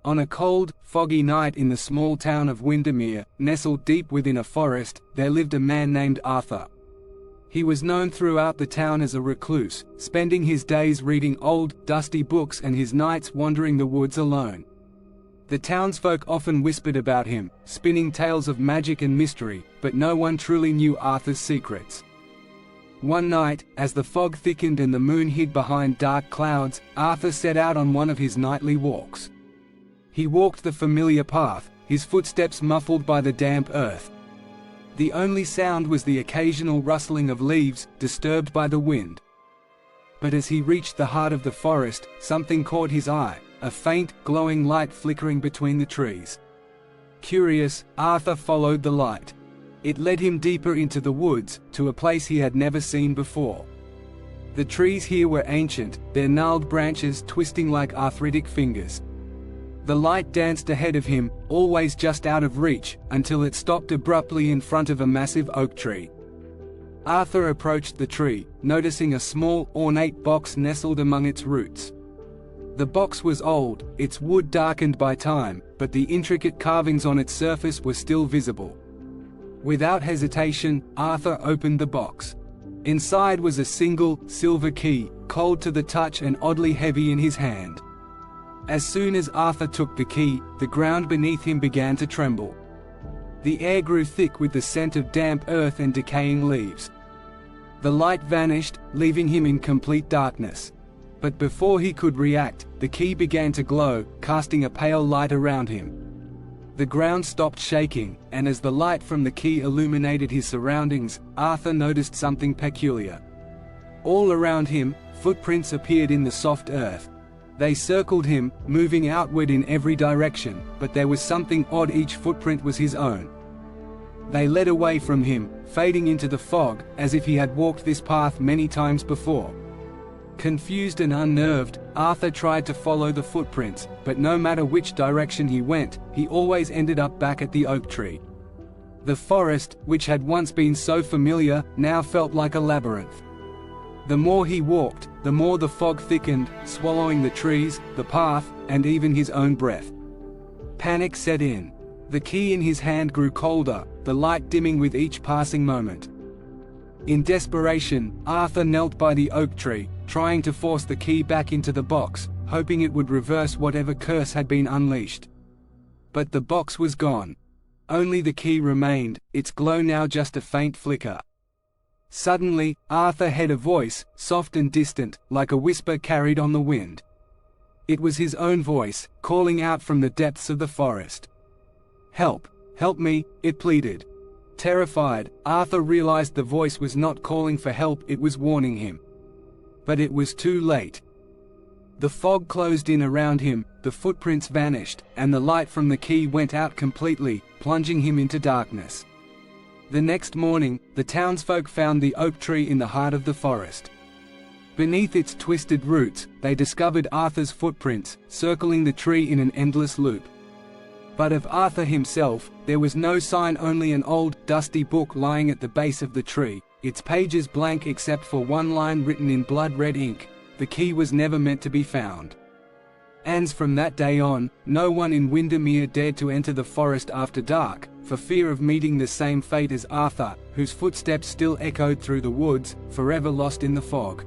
On a cold, foggy night in the small town of Windermere, nestled deep within a forest, there lived a man named Arthur. He was known throughout the town as a recluse, spending his days reading old, dusty books and his nights wandering the woods alone. The townsfolk often whispered about him, spinning tales of magic and mystery, but no one truly knew Arthur's secrets. One night, as the fog thickened and the moon hid behind dark clouds, Arthur set out on one of his nightly walks. He walked the familiar path, his footsteps muffled by the damp earth. The only sound was the occasional rustling of leaves, disturbed by the wind. But as he reached the heart of the forest, something caught his eye, a faint, glowing light flickering between the trees. Curious, Arthur followed the light. It led him deeper into the woods, to a place he had never seen before. The trees here were ancient, their gnarled branches twisting like arthritic fingers. The light danced ahead of him, always just out of reach, until it stopped abruptly in front of a massive oak tree. Arthur approached the tree, noticing a small, ornate box nestled among its roots. The box was old, its wood darkened by time, but the intricate carvings on its surface were still visible. Without hesitation, Arthur opened the box. Inside was a single, silver key, cold to the touch and oddly heavy in his hand. As soon as Arthur took the key, the ground beneath him began to tremble. The air grew thick with the scent of damp earth and decaying leaves. The light vanished, leaving him in complete darkness. But before he could react, the key began to glow, casting a pale light around him. The ground stopped shaking, and as the light from the key illuminated his surroundings, Arthur noticed something peculiar. All around him, footprints appeared in the soft earth. They circled him, moving outward in every direction, but there was something odd: each footprint was his own. They led away from him, fading into the fog, as if he had walked this path many times before. Confused and unnerved, Arthur tried to follow the footprints, but no matter which direction he went, he always ended up back at the oak tree. The forest, which had once been so familiar, now felt like a labyrinth. The more he walked, the more the fog thickened, swallowing the trees, the path, and even his own breath. Panic set in. The key in his hand grew colder, the light dimming with each passing moment. In desperation, Arthur knelt by the oak tree, trying to force the key back into the box, hoping it would reverse whatever curse had been unleashed. But the box was gone. Only the key remained, its glow now just a faint flicker. Suddenly, Arthur heard a voice, soft and distant, like a whisper carried on the wind. It was his own voice, calling out from the depths of the forest. "Help! Help me!" it pleaded. Terrified, Arthur realized the voice was not calling for help, it was warning him. But it was too late. The fog closed in around him, the footprints vanished, and the light from the key went out completely, plunging him into darkness. The next morning, the townsfolk found the oak tree in the heart of the forest. Beneath its twisted roots, they discovered Arthur's footprints, circling the tree in an endless loop. But of Arthur himself, there was no sign, only an old, dusty book lying at the base of the tree, its pages blank except for one line written in blood-red ink: "The key was never meant to be found." And from that day on, no one in Windermere dared to enter the forest after dark, for fear of meeting the same fate as Arthur, whose footsteps still echoed through the woods, forever lost in the fog.